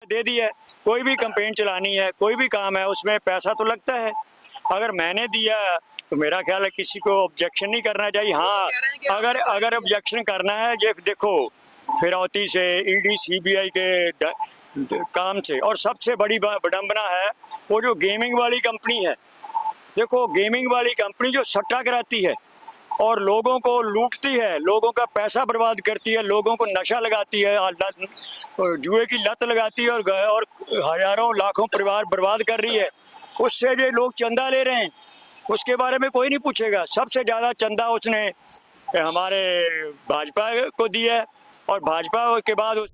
दे दी है। कोई भी कंपेन चलानी है, कोई भी काम है, उसमें पैसा तो लगता है। अगर मैंने दिया तो मेरा ख्याल है किसी को ऑब्जेक्शन नहीं करना चाहिए। हाँ, अगर ऑब्जेक्शन करना है, ये देखो फिरौती से, ईडी सीबीआई के काम से, और सबसे बड़ी विडंबना है वो जो गेमिंग वाली कंपनी है। देखो, गेमिंग वाली कंपनी जो सट्टा कराती है और लोगों को लूटती है, लोगों का पैसा बर्बाद करती है, लोगों को नशा लगाती है, जुए की लत लगाती है, और हजारों लाखों परिवार बर्बाद कर रही है। उससे जो लोग चंदा ले रहे हैं उसके बारे में कोई नहीं पूछेगा। सबसे ज़्यादा चंदा उसने हमारे भाजपा को दिया है, और भाजपा के बाद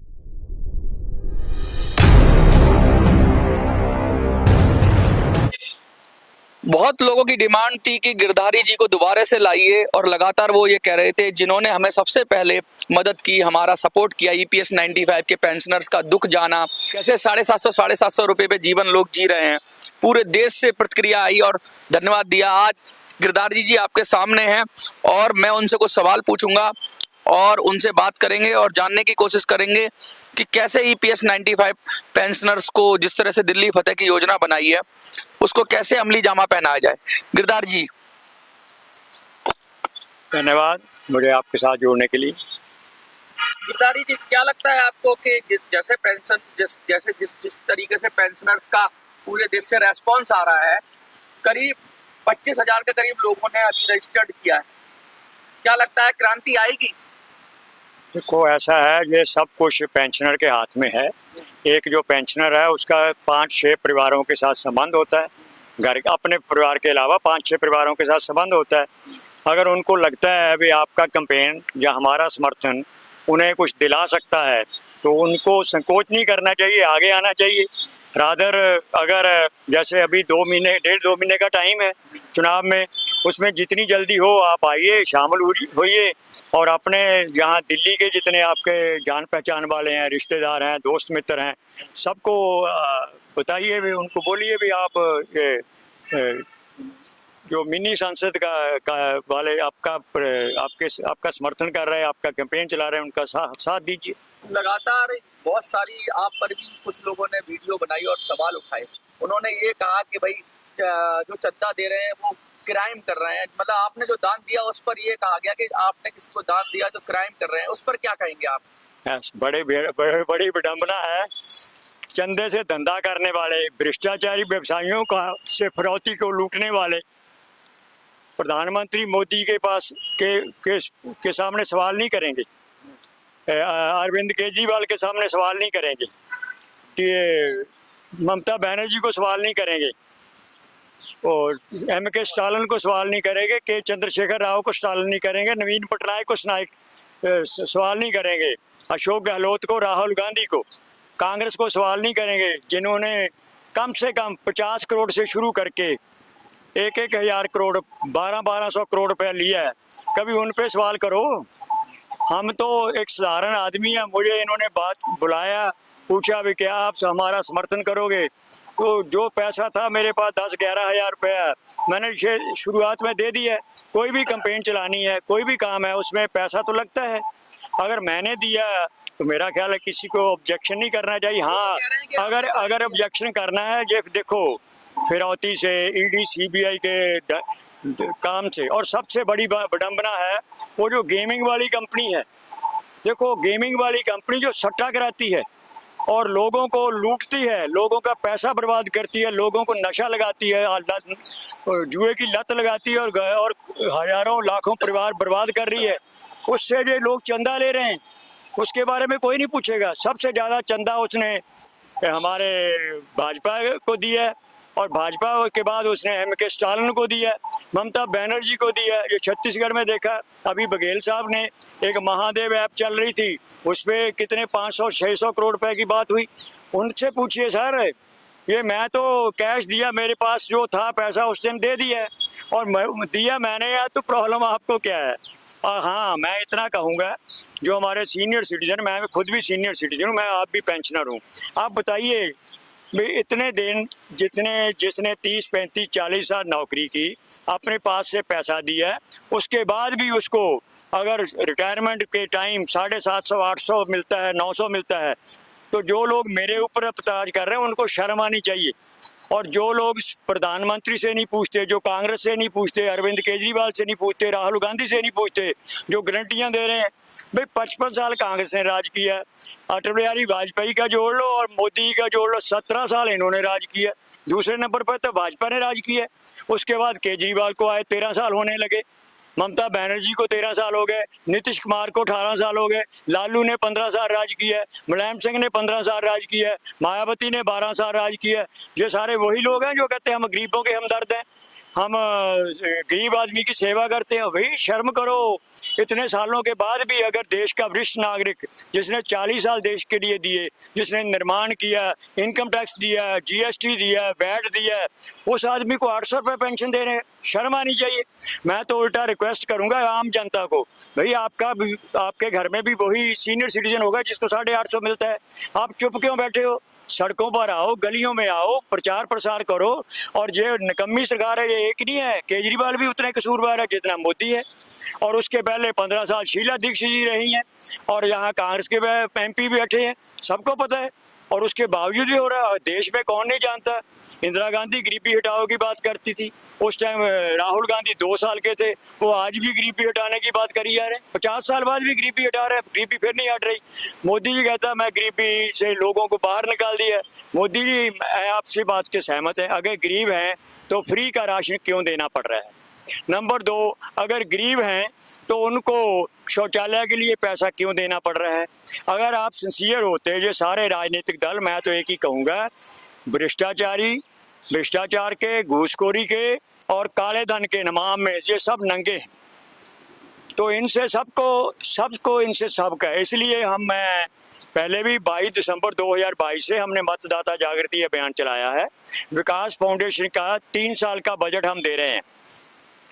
बहुत लोगों की डिमांड थी कि गिरधारी जी को दोबारा से लाइए, और लगातार वो ये कह रहे थे, जिन्होंने हमें सबसे पहले मदद की, हमारा सपोर्ट किया, EPS 95 के पेंशनर्स का दुख जाना, कैसे 750 रुपए पे जीवन लोग जी रहे हैं। पूरे देश से प्रतिक्रिया आई और धन्यवाद दिया। आज गिरधारी जी आपके सामने हैं और मैं उनसे कुछ सवाल पूछूंगा और उनसे बात करेंगे और जानने की कोशिश करेंगे कि कैसे EPS 95 पेंशनर्स को, जिस तरह से दिल्ली फतेह की योजना बनाई है, उसको कैसे अमली जामा पहनाया जाए। गिरधार जी, धन्यवाद मुझे आपके साथ जोड़ने के लिए। गिरधारी जी, क्या लगता है आपको कि जिस तरीके से पेंशनर्स का पूरे देश से रेस्पॉन्स आ रहा है, करीब 25,000 के करीब लोगों ने अभी रजिस्टर्ड किया है, क्या लगता है क्रांति आएगी? देखो, ऐसा है, ये सब कुछ पेंशनर के हाथ में है। एक जो पेंशनर है उसका 5-6 परिवारों के साथ संबंध होता है, घर अपने परिवार के अलावा 5-6 परिवारों के साथ संबंध होता है। अगर उनको लगता है अभी आपका कैंपेन या हमारा समर्थन उन्हें कुछ दिला सकता है तो उनको संकोच नहीं करना चाहिए, आगे आना चाहिए। रादर, अगर जैसे अभी 1.5-2 महीने का टाइम है चुनाव में, उसमें जितनी जल्दी हो आप आइए, शामिल होइए, और अपने यहाँ दिल्ली के जितने आपके जान पहचान वाले हैं, रिश्तेदार हैं, दोस्त मित्र हैं, सबको बताइए भी, उनको बोलिए भी आप जो मिनी संसद का वाले आपका समर्थन कर रहे हैं, आपका कैंपेन चला रहे हैं, उनका साथ दीजिए। लगातार बहुत सारी आप पर भी कुछ लोगों ने वीडियो बनाई और सवाल उठाए। उन्होंने ये कहा कि भाई जो चंदा दे रहे हैं वो क्राइम कर रहे हैं, मतलब आपने जो दान दिया उस पर ये कहा गया कि आपने किसी को दान दिया तो क्राइम कर रहे हैं, उस पर क्या कहेंगे आप? बड़ी विडंबना है। चंदे से धंधा करने वाले, भ्रष्टाचारी व्यवसायियों का से फिरौती को लूटने वाले प्रधानमंत्री मोदी के पास के सामने सवाल नहीं करेंगे, अरविंद केजरीवाल के सामने सवाल नहीं करेंगे, कि ममता बनर्जी को सवाल नहीं करेंगे, और MK स्टालिन को सवाल नहीं करेंगे, के चंद्रशेखर राव को सवाल नहीं करेंगे, नवीन पटनायक को सवाल नहीं करेंगे, अशोक गहलोत को, राहुल गांधी को, कांग्रेस को सवाल नहीं करेंगे, जिन्होंने कम से कम 50 करोड़ से शुरू करके 1-1 हज़ार करोड़, 1200 करोड़ रुपया लिया है। कभी उन पे सवाल करो। हम तो एक साधारण आदमी है, मुझे इन्होंने बुलाया, पूछा भी क्या आप हमारा समर्थन करोगे, तो जो पैसा था मेरे पास 10-11 हज़ार रुपया मैंने शुरुआत में दे दिया है। कोई भी कंपेन चलानी है, कोई भी काम है, उसमें पैसा तो लगता है। अगर मैंने दिया तो मेरा ख्याल है किसी को ऑब्जेक्शन नहीं करना चाहिए। हाँ, अगर ऑब्जेक्शन करना है, ये देखो फिरौती से, ईडी सीबीआई के काम से, और सबसे बड़ी विडंबना है वो जो गेमिंग वाली कंपनी है। देखो, गेमिंग वाली कंपनी जो सट्टा कराती है और लोगों को लूटती है, लोगों का पैसा बर्बाद करती है, लोगों को नशा लगाती है, जुए की लत लगाती है, और हजारों लाखों परिवार बर्बाद कर रही है। उससे जो लोग चंदा ले रहे हैं उसके बारे में कोई नहीं पूछेगा। सबसे ज़्यादा चंदा उसने हमारे भाजपा को दिया है, और भाजपा के बाद उसने MK स्टालिन को दिया है, ममता बनर्जी को दिया है। जो छत्तीसगढ़ में देखा, अभी बघेल साहब ने एक महादेव ऐप चल रही थी, उस पर कितने 500-600 करोड़ रुपए की बात हुई। उनसे पूछिए सर, ये मैं तो कैश दिया, मेरे पास जो था पैसा उस टाइम दे दिया है, और दिया मैंने, या तो प्रॉब्लम आपको क्या है? हाँ, मैं इतना कहूँगा, जो हमारे सीनियर सिटीजन, मैं खुद भी सीनियर सिटीजन हूँ, मैं आप भी पेंशनर हूँ, आप बताइए भाई, इतने दिन जिसने 30-35-40 साल नौकरी की, अपने पास से पैसा दिया है, उसके बाद भी उसको अगर रिटायरमेंट के टाइम 750-800 मिलता है, 900 मिलता है, तो जो लोग मेरे ऊपर अपराध कर रहे हैं उनको शर्म आनी चाहिए। और जो लोग प्रधानमंत्री से नहीं पूछते, जो कांग्रेस से नहीं पूछते, अरविंद केजरीवाल से नहीं पूछते, राहुल गांधी से नहीं पूछते, जो गारंटियां दे रहे हैं, भाई 55 साल कांग्रेस ने राज किया, अटल बिहारी वाजपेयी का जोड़ लो और मोदी का जोड़ लो, 17 साल इन्होंने राज किया। दूसरे नंबर पर तो भाजपा ने राज किया। उसके बाद केजरीवाल को आए 13 साल होने लगे, ममता बनर्जी को 13 साल हो गए, नीतीश कुमार को 18 साल हो गए, लालू ने 15 साल राज किया है, मुलायम सिंह ने 15 साल राज किया है, मायावती ने 12 साल राज किया है। ये सारे वही लोग हैं जो कहते हैं हम गरीबों के हमदर्द हैं, हम गरीब आदमी की सेवा करते हैं। भाई शर्म करो। इतने सालों के बाद भी अगर देश का वरिष्ठ नागरिक जिसने 40 साल देश के लिए दिए, जिसने निर्माण किया, इनकम टैक्स दिया, जीएसटी दिया, वैट दिया, उस आदमी को 800 रुपये पेंशन दे रहे हैं, शर्म आनी चाहिए। मैं तो उल्टा रिक्वेस्ट करूंगा आम जनता को, भाई आपके घर में भी वही सीनियर सिटीजन होगा जिसको 850 मिलता है, आप चुप क्यों बैठे हो? सड़कों पर आओ, गलियों में आओ, प्रचार प्रसार करो। और ये निकम्मी सरकार है, ये एक नहीं है, केजरीवाल भी उतने कसूरवार है जितना मोदी है। और उसके पहले 15 साल शीला दीक्षित जी रही हैं, और यहाँ कांग्रेस के MP भी बैठे हैं, सबको पता है। और उसके बावजूद भी हो रहा है। देश में कौन नहीं जानता, इंदिरा गांधी गरीबी हटाओ की बात करती थी, उस टाइम राहुल गांधी 2 साल के थे, वो आज भी गरीबी हटाने की बात करी जा रहे हैं, 50 साल बाद भी गरीबी हटा रहे हैं, गरीबी फिर नहीं हट रही। मोदी जी कहता है मैं गरीबी से लोगों को बाहर निकाल दिया। मोदी जी आपसे बात के सहमत है, अगर गरीब हैं तो फ्री का राशन क्यों देना पड़ रहा है? नंबर 2, अगर गरीब हैं तो उनको शौचालय के लिए पैसा क्यों देना पड़ रहा है? अगर आप सिंसियर होते, जो सारे राजनीतिक दल, मैं तो एक ही कहूँगा, भ्रष्टाचार के, घूसखोरी के और काले धन के नाम में ये सब नंगे हैं, तो इनसे सबको इनसे सबका है। इसलिए मैं पहले भी 22 दिसंबर 2022 से हमने मतदाता जागृति अभियान चलाया है। विकास फाउंडेशन का 3 साल का बजट हम दे रहे हैं,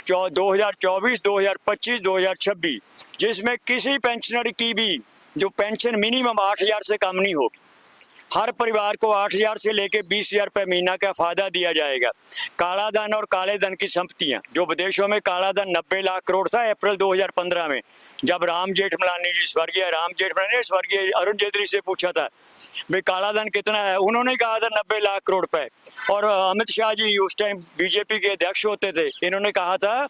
2024, 2025, 2026, जिसमें किसी पेंशनर की भी जो पेंशन मिनिमम 8,000 से कम नहीं होगी। हर परिवार को 8,000 से लेके 20,000 रुपये महीना का फायदा दिया जाएगा। काला धन और काले धन की संपत्तियां, जो विदेशों में काला धन 90 लाख करोड़ था अप्रैल 2015 में, जब राम जेठमलानी जी, स्वर्गीय राम जेठमलानी ने स्वर्गीय अरुण जेटली से पूछा था भाई काला धन कितना है, उन्होंने कहा था 90 लाख करोड़ रुपए। और अमित शाह जी उस टाइम बीजेपी के अध्यक्ष होते थे, इन्होंने कहा था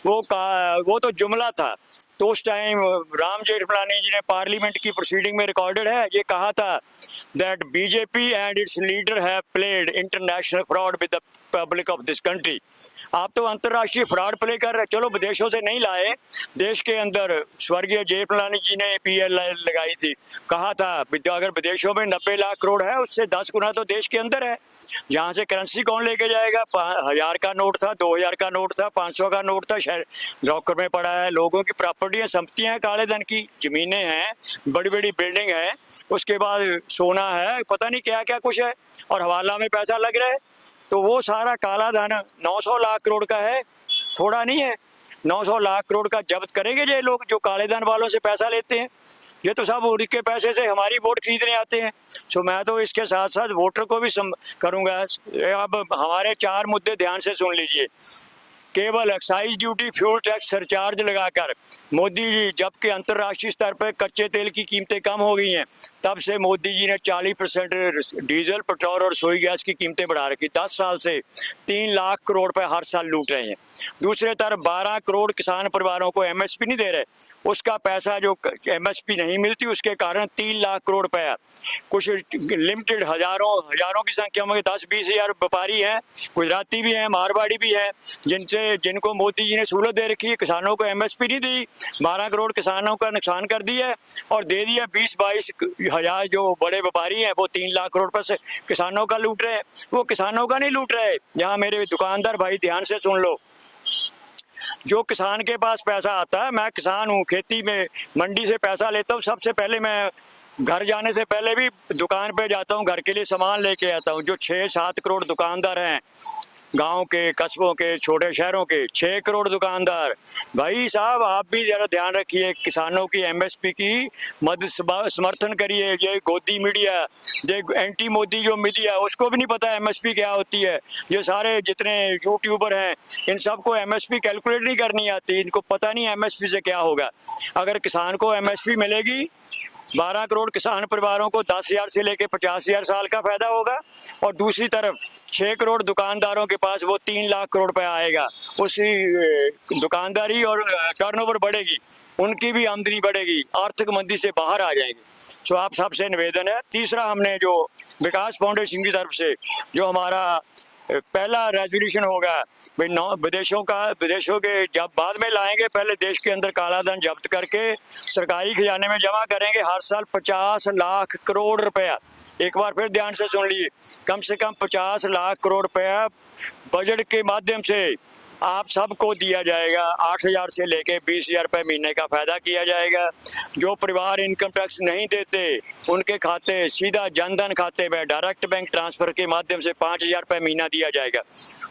वो तो जुमला था। तो उस टाइम राम जेठमलानी जी ने पार्लियामेंट की प्रोसीडिंग में रिकॉर्डेड है, ये कहा था that BJP and it's leader have played international fraud with the public of this country. आप तो अंतर्राष्ट्रीय फ्रॉड प्ले कर रहे, चलो विदेशों से नहीं लाए, देश के अंदर स्वर्गीय जेठमलानी जी ने PL लगाई थी, कहा था अगर विदेशों में 90 लाख करोड़ है, उससे 10 गुना तो देश के अंदर है। यहाँ से करेंसी कौन लेके जाएगा? 1000 का नोट था, 2000 का नोट था, 500 का नोट था, शहर लॉकर में पड़ा है। लोगों की प्रॉपर्टी है, संपत्तियां हैं, काले धन की जमीनें हैं, बड़ी बड़ी बिल्डिंग है, उसके बाद सोना है, पता नहीं क्या क्या कुछ है, और हवाला में पैसा लग रहा है। तो वो सारा काला धन 900 लाख करोड़ का है, थोड़ा नहीं है। 900 लाख करोड़ का जब्त करेंगे ये लोग जो काले धन वालों से पैसा लेते हैं। ये तो सब उनके पैसे से हमारी वोट खरीदने आते हैं। सो मैं तो इसके साथ साथ वोटर को भी करूँगा। अब हमारे 4 मुद्दे ध्यान से सुन लीजिए। केवल excise duty, fuel tax, surcharge लगाकर मोदी जी, जबकि अंतर्राष्ट्रीय स्तर पर कच्चे तेल की कीमतें कम हो गई हैं, तब से मोदी जी ने 40% डीजल, पेट्रोल और रसोई गैस की कीमतें बढ़ा रखी। 10 साल से 3 लाख करोड़ रुपए हर साल लूट रहे हैं। दूसरे तरफ 12 करोड़ किसान परिवारों को MSP नहीं दे रहे, उसका पैसा जो MSP नहीं मिलती, उसके कारण 3 लाख करोड़ रुपया कुछ लिमिटेड हजारों की संख्या में 10-20 हज़ार व्यापारी हैं, गुजराती भी हैं, मारवाड़ी भी हैं, जिनको मोदी जी ने सहूलत दे रखी है। किसानों को MSP नहीं दी, 12 करोड़ किसानों का नुकसान कर दिया और दे दिया 20-22 हज़ार जो बड़े व्यापारी हैं, वो 3 लाख करोड़ रुपए से किसानों का लूट रहे हैं। वो किसानों का नहीं लूट रहे। यहाँ मेरे दुकानदार भाई ध्यान से सुन लो, जो किसान के पास पैसा आता है, मैं किसान हूँ, खेती में मंडी से पैसा लेता हूँ, सबसे पहले मैं घर जाने से पहले भी दुकान पे जाता हूँ, घर के लिए सामान लेके आता हूँ। जो 6-7 करोड़ दुकानदार हैं, गांव के, कस्बों के, छोटे शहरों के 6 करोड़ दुकानदार, भाई साहब आप भी जरा ध्यान रखिए, किसानों की MSP की मदद समर्थन करिए। ये गोदी मीडिया, ये एंटी मोदी जो मीडिया, उसको भी नहीं पता MSP क्या होती है। ये सारे जितने यूट्यूबर हैं, इन सबको MSP कैलकुलेट नहीं करनी आती, इनको पता नहीं MSP से क्या होगा। अगर किसान को MSP मिलेगी 12 करोड़ किसान परिवारों को 10,000 से लेकर 50,000 साल का फायदा होगा, और दूसरी तरफ 6 करोड़ दुकानदारों के पास वो 3 लाख करोड़ रुपया आएगा। उसी दुकानदारी और टर्नओवर बढ़ेगी, उनकी भी आमदनी बढ़ेगी, आर्थिक मंदी से बाहर आ जाएंगे। सो आप सबसे निवेदन है। तीसरा, हमने जो विकास फाउंडेशन की तरफ से जो हमारा पहला रेजोल्यूशन होगा, भाई विदेशों के जब बाद में लाएंगे, पहले देश के अंदर काला धन जब्त करके सरकारी खजाने में जमा करेंगे हर साल 50 लाख करोड़ रुपया। एक बार फिर ध्यान से सुन लीजिए, कम से कम 50 लाख करोड़ रुपया बजट के माध्यम से आप सबको दिया जाएगा। 8,000 से लेके 20,000 रुपये महीने का फायदा किया जाएगा। जो परिवार इनकम टैक्स नहीं देते उनके खाते सीधा जनधन खाते में डायरेक्ट बैंक ट्रांसफर के माध्यम से 5,000 रुपये महीना दिया जाएगा।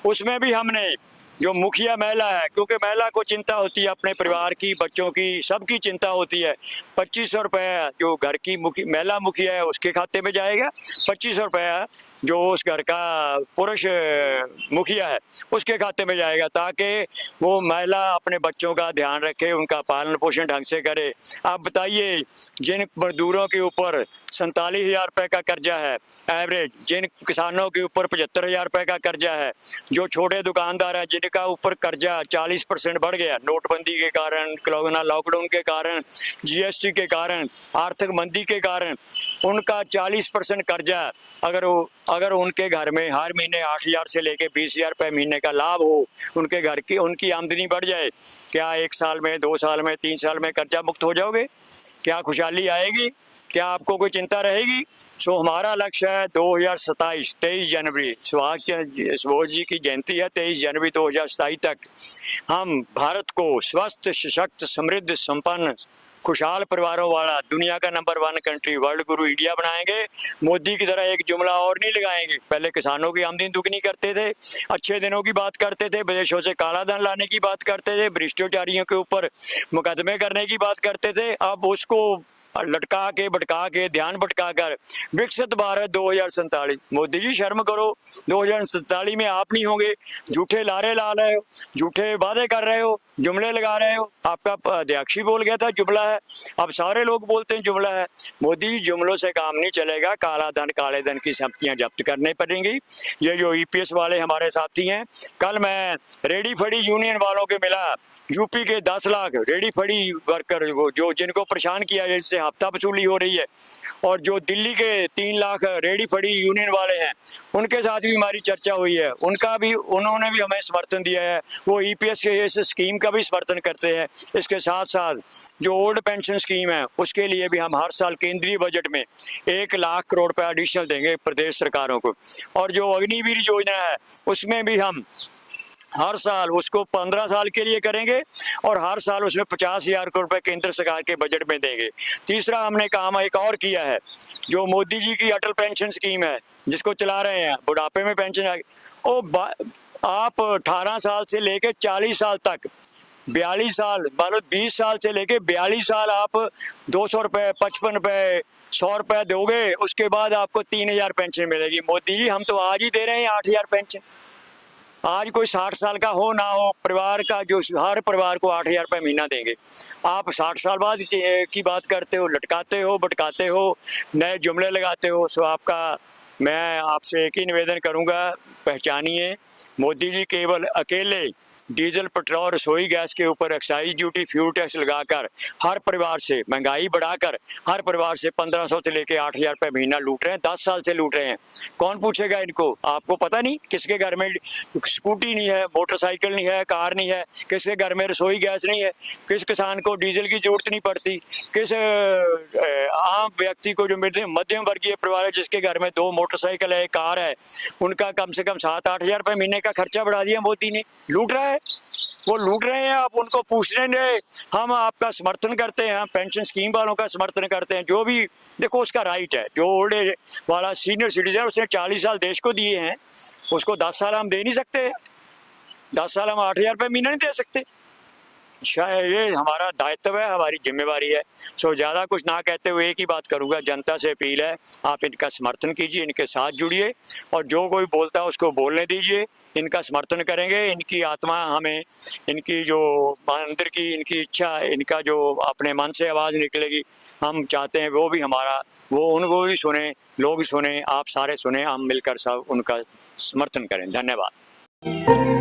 उसमें भी हमने जो मुखिया महिला है, क्योंकि महिला को चिंता होती है अपने परिवार की, बच्चों की, सबकी चिंता होती है, 2,500 रुपये जो घर की महिला मुखिया है उसके खाते में जाएगा, 2,500 रुपये जो उस घर का पुरुष मुखिया है उसके खाते में जाएगा, ताकि वो महिला अपने बच्चों का ध्यान रखे, उनका पालन पोषण ढंग से करे। आप बताइए, जिन मजदूरों के ऊपर 47,000 रुपये का कर्जा है एवरेज, जिन किसानों के ऊपर 75,000 रुपये का कर्जा है, जो छोटे दुकानदार हैं जिनका ऊपर कर्जा 40% बढ़ गया नोटबंदी के कारण, कोरोना लॉकडाउन के कारण, GST के कारण, आर्थिक मंदी के कारण, उनका 40% कर्जा अगर उनके घर में हर महीने 8,000 से लेके 20,000 रुपये महीने का लाभ हो, उनके घर की उनकी आमदनी बढ़ जाए, क्या 1 साल में, 2 साल में, 3 साल में कर्जा मुक्त हो जाओगे? क्या खुशहाली आएगी? क्या आपको कोई चिंता रहेगी? सो हमारा लक्ष्य है 2027 23 जनवरी सुभाष बोस जी की जयंती है, 23 जनवरी 2027 तक हम भारत को स्वस्थ, सशक्त, समृद्ध, संपन्न, खुशहाल परिवारों वाला दुनिया का नंबर 1 कंट्री, वर्ल्ड गुरु इंडिया बनाएंगे। मोदी की तरह एक जुमला और नहीं लगाएंगे। पहले किसानों की आमदनी दुगनी करते थे, अच्छे दिनों की बात करते थे, विदेशों से काला धन लाने की बात करते थे, भ्रष्टाचारियों के ऊपर मुकदमे करने की बात करते थे। अब उसको लटका के भटका के ध्यान भटका कर विकसित भारत 2047। मोदी जी शर्म करो, 2047 में आप नहीं होंगे, झूठे लारे ला रहे हो, झूठे वादे कर रहे हो, जुमले लगा रहे हो। आपका अध्यक्ष ही बोल गया था जुमला है, अब सारे लोग बोलते हैं जुमला है। मोदी जी जुमलों से काम नहीं चलेगा, काला धन काले धन की संपत्तियां जब्त करनी पड़ेंगी। ये जो EPS वाले हमारे साथी हैं, कल मैं रेडी फड़ी यूनियन वालों के मिला, यूपी के 10 लाख रेडी फड़ी वर्कर वो जो जिनको परेशान किया है, जिससे हफ्ता वसूली हो रही है, और जो दिल्ली के 3 लाख रेडी फड़ी यूनियन वाले हैं उनके साथ भी हमारी चर्चा हुई है। उन्होंने भी हमें समर्थन दिया है, वो EPS के इस स्कीम का भी समर्थन करते हैं। इसके साथ साथ जो ओल्ड पेंशन स्कीम है उसके लिए भी हम हर साल केंद्रीय बजट में 1 लाख करोड़ रुपया एडिशनल देंगे प्रदेश सरकारों को। और जो अग्निवीर योजना है उसमें भी हम हर साल उसको 15 साल के लिए करेंगे और हर साल उसमें 50,000 करोड़ रुपए केंद्र सरकार के बजट में देंगे। तीसरा हमने काम एक और किया है, जो मोदी जी की अटल पेंशन स्कीम है जिसको चला रहे हैं, बुढ़ापे में पेंशन आप 18 साल से लेकर 40 साल तक 42 साल, मतलब 20 साल से लेके 42 साल आप 200 रुपये, 55 रुपये, 100 रुपये दोगे, उसके बाद आपको 3,000 पेंशन मिलेगी। मोदी जी हम तो आज ही दे रहे हैं 8,000 पेंशन। आज कोई 60 साल का हो ना हो, परिवार का जो हर परिवार को 8,000 रुपये महीना देंगे। आप 60 साल बाद की बात करते हो, लटकाते हो, भटकाते हो, नए जुमले लगाते हो। सो मैं आपसे एक ही निवेदन करूंगा, पहचानिए, मोदी जी केवल अकेले डीजल, पेट्रोल, रसोई गैस के ऊपर एक्साइज ड्यूटी, फ्यूल टैक्स लगाकर हर परिवार से महंगाई बढ़ाकर हर परिवार से 1,500 से लेके 8,000 रुपये महीना लूट रहे हैं। 10 साल से लूट रहे हैं। कौन पूछेगा इनको? आपको पता नहीं किसके घर में स्कूटी नहीं है, मोटरसाइकिल नहीं है, कार नहीं है, किसके घर में रसोई गैस नहीं है, किस किसान को डीजल की जरूरत नहीं पड़ती, किस आम व्यक्ति को जो मध्यम वर्गीय परिवार है जिसके घर में 2 मोटरसाइकिल है, कार है, उनका कम से कम 7-8 हज़ार रुपये महीने का खर्चा बढ़ा दिया मोदी ने। लूट रहा है, वो लूट रहे हैं। आप उनको पूछ रहे हैं, हम आपका समर्थन करते हैं, हम पेंशन स्कीम वालों का समर्थन करते हैं। जो भी देखो उसका राइट है, जो ओल्ड एज वाला सीनियर सिटीजन उसने 40 साल देश को दिए हैं, उसको 10 साल हम दे नहीं सकते। 10 साल हम 8,000 रुपये महीना नहीं दे सकते। ये हमारा दायित्व है, हमारी जिम्मेवारी है। सो ज़्यादा कुछ ना कहते हुए एक ही बात करूँगा, जनता से अपील है, आप इनका समर्थन कीजिए, इनके साथ जुड़िए और जो कोई बोलता है उसको बोलने दीजिए। इनका समर्थन करेंगे, इनकी आत्मा हमें, इनकी जो अंदर की इनकी इच्छा, इनका जो अपने मन से आवाज़ निकलेगी, हम चाहते हैं वो भी हमारा, वो उनको भी सुने, लोग सुने, आप सारे सुने, हम मिलकर सब उनका समर्थन करें। धन्यवाद।